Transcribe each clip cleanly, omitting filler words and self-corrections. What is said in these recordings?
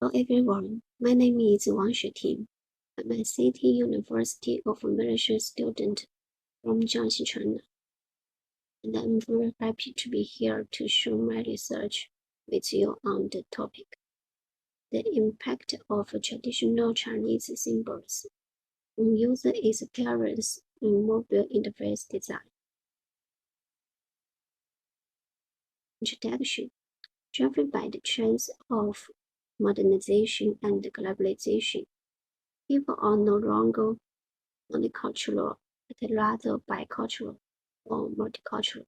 Hello everyone, my name is Wang Xueting. I'm a City University of Malaysia student from Jiangxi, China, and I'm very happy to be here to share my research with you on the topic, the impact of traditional Chinese symbols on user experience in mobile interface design. Introduction. Driven by the trends of modernization and globalization, people are no longer monocultural, but rather bicultural or multicultural.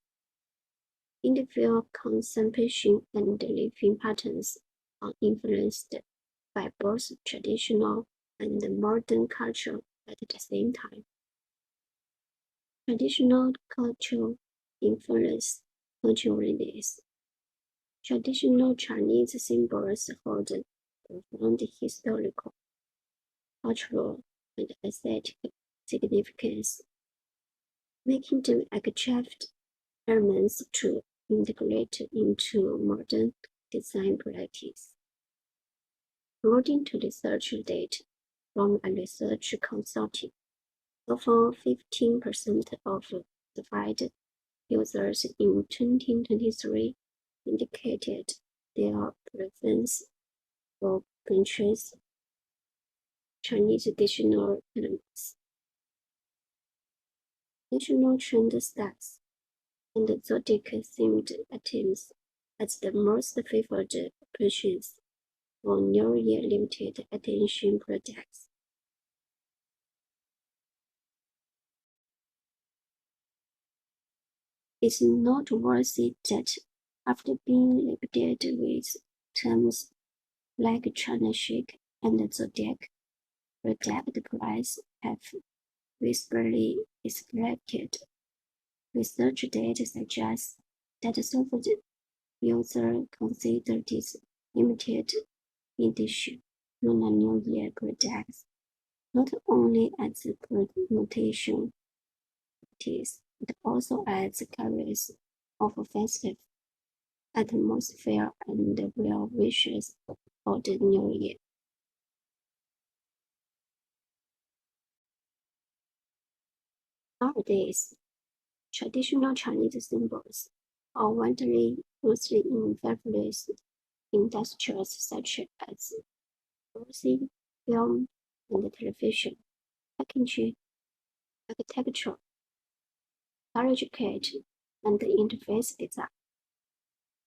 Individual consumption and living patterns are influenced by both traditional and modern culture at the same time. Traditional cultural influence culturalness. Traditional Chinese symbols hold profound historical, cultural, and aesthetic significance, making them attractive elements to integrate into modern design practice. According to research data from a research consulting, over 15% of surveyed users in 2023 indicated their preference for Pinterest Chinese traditional elements, national trend styles, and zodiac-themed items as the most favored options for New Year limited edition products. It's noteworthy that after being labeled with terms like China chic and zodiac, product prices have visibly escalated. Research data suggests that some users consider these limited edition Lunar New Year products not only as connotation activities, but also as carriers of a festive atmosphere and well wishes for the new year. Nowadays, traditional Chinese symbols are widely used in various industries such as clothing, film, and television, packaging, architecture, education, and interface design.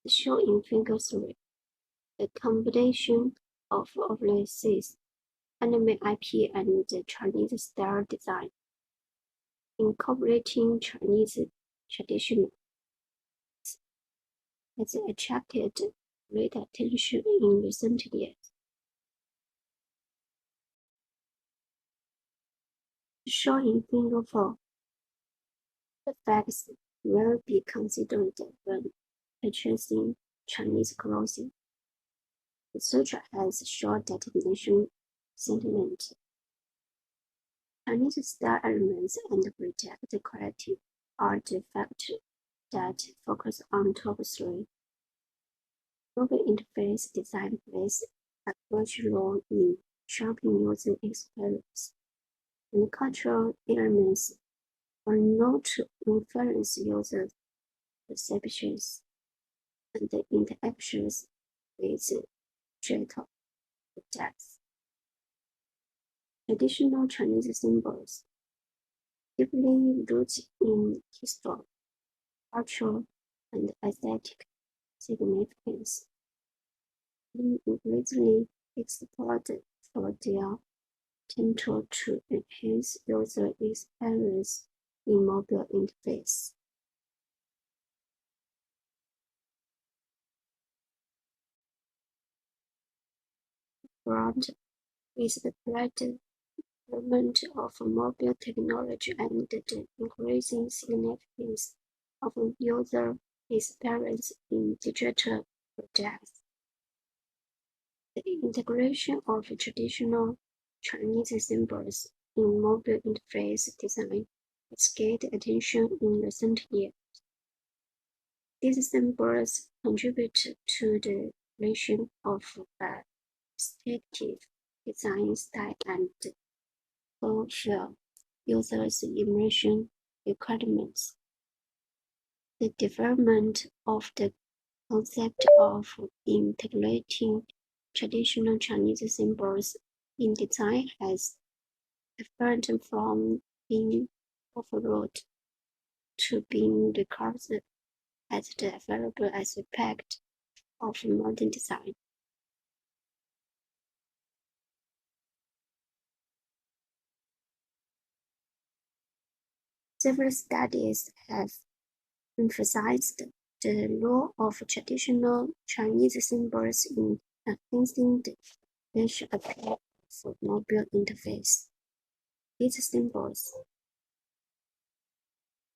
Shown in Figure 3, the combination of overseas anime IP and Chinese style design, incorporating Chinese tradition, has attracted great attention in recent years. Shown in Figure 4, the facts will be considered when purchasing Chinese clothing. Research has shown that nation sentiment, Chinese style elements, and product quality are the factors that focus on top 3. Mobile interface design plays a crucial role in shaping user experience, and cultural elements are known to influence user perceptions and interactions with digital products. Traditional Chinese symbols deeply rooted in history, culture, and aesthetic significance, being increasingly exploited for their potential to enhance user experience in mobile interface. Front is the rapid development of mobile technology and the increasing significance of user experience in digital products. The integration of traditional Chinese symbols in mobile interface design has gained attention in recent years. These symbols contribute to the creation of a restrictive design style and fulfill users' immersion requirements. The development of the concept of integrating traditional Chinese symbols in design has evolved from being overlooked to being regarded as the valuable aspect of modern design. Several studies have emphasized the role of traditional Chinese symbols in enhancing the visual appeal of mobile interface. These symbols,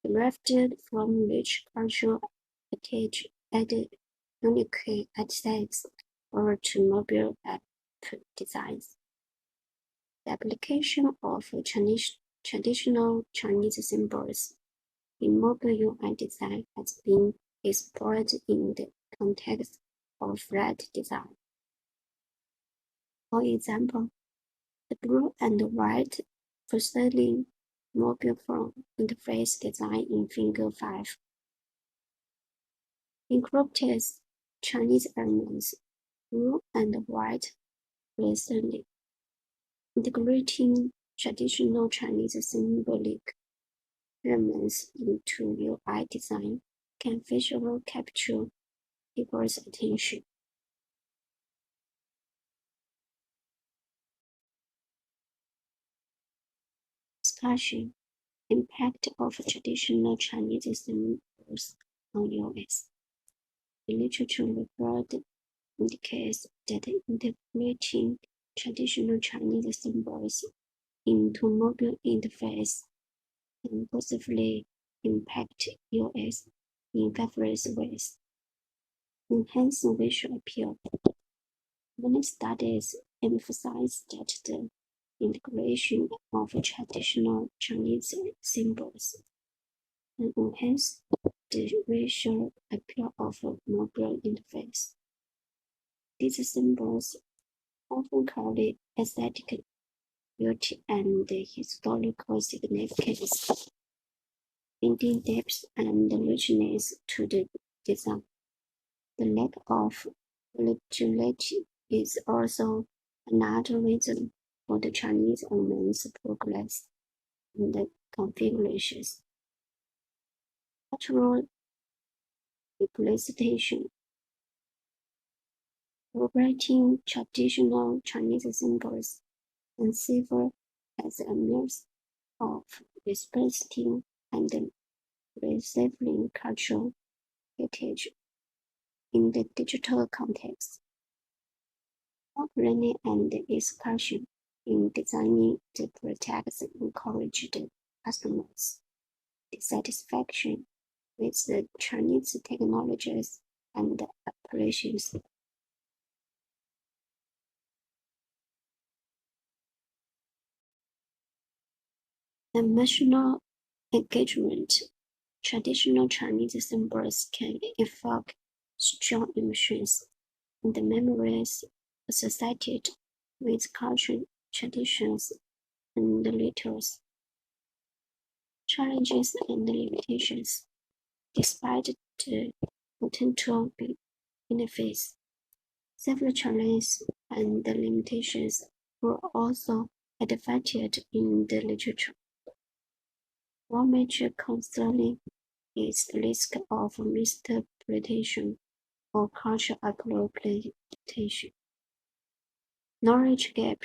derived from rich cultural heritage, added unique aesthetics or to mobile app designs. The application of traditional Chinese symbols in mobile UI design has been explored in the context of flat design. For example, the blue and white pursuing mobile phone interface design in Figure 5 incorporates Chinese elements, blue and white pursuing, integrating traditional Chinese symbolic elements into UI design can visually capture people's attention. Discussion: Impact of traditional Chinese symbols on US. The literature report indicates that integrating traditional Chinese symbols into mobile interface can positively impact US in various ways. Enhancing visual appeal. Many studies emphasize that the integration of traditional Chinese symbols can enhance the visual appeal of a mobile interface. These symbols often carry aesthetic beauty and historical significance, lending depth and richness to the design. The lack of originality is also another reason for the Chinese elements' progress in the configurations. Cultural representation. Incorporating traditional Chinese symbols can serve as a means of respecting and preserving cultural heritage in the digital context. Learning and discussion in designing the products encourage the customers' dissatisfaction with the Chinese technologies and operations. Emotional engagement. Traditional Chinese symbols can evoke strong emotions and memories associated with culture, traditions, and rituals. Challenges and limitations. Despite the potential benefits, several challenges and limitations were also identified in the literature. One major concern is the risk of misinterpretation or cultural appropriation. Knowledge gap.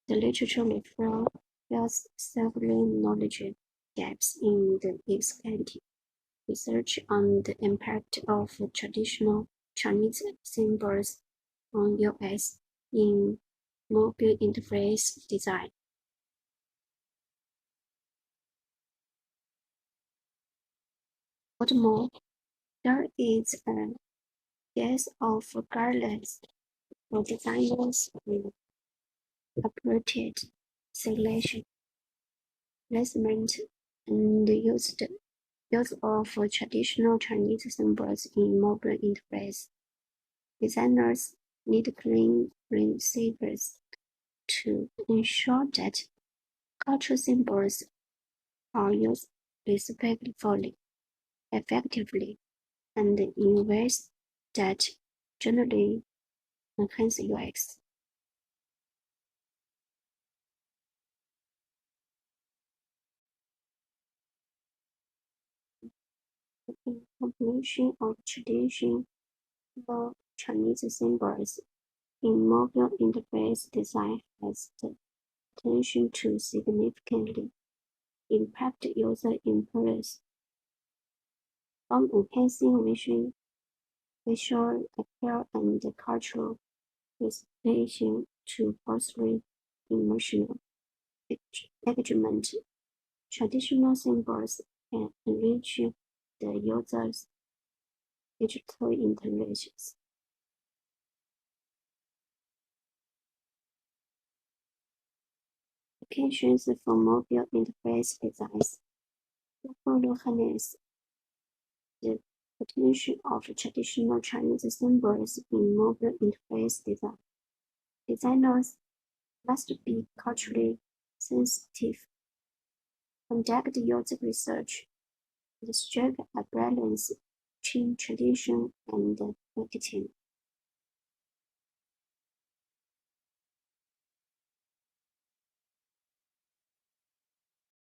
The literature reveals several knowledge gaps in the extent research on the impact of traditional Chinese symbols on US in mobile interface design. Furthermore, there is a dearth of guidelines for designers in appropriate selection, placement, and use of traditional Chinese symbols in mobile interface. Designers need clean principles to ensure that cultural symbols are used respectfully, effectively, and in ways that generally enhance UX. The incorporation of traditional Chinese symbols in mobile interface design has the potential to significantly impact user experience, from enhancing visual appeal and cultural presentation to fostering emotional engagement. Traditional symbols can enrich the user's digital interactions. Applications for mobile interface designs further harness the potential of traditional Chinese symbols in mobile interface design. Designers must be culturally sensitive, conduct user research, and strike a balance between tradition and marketing.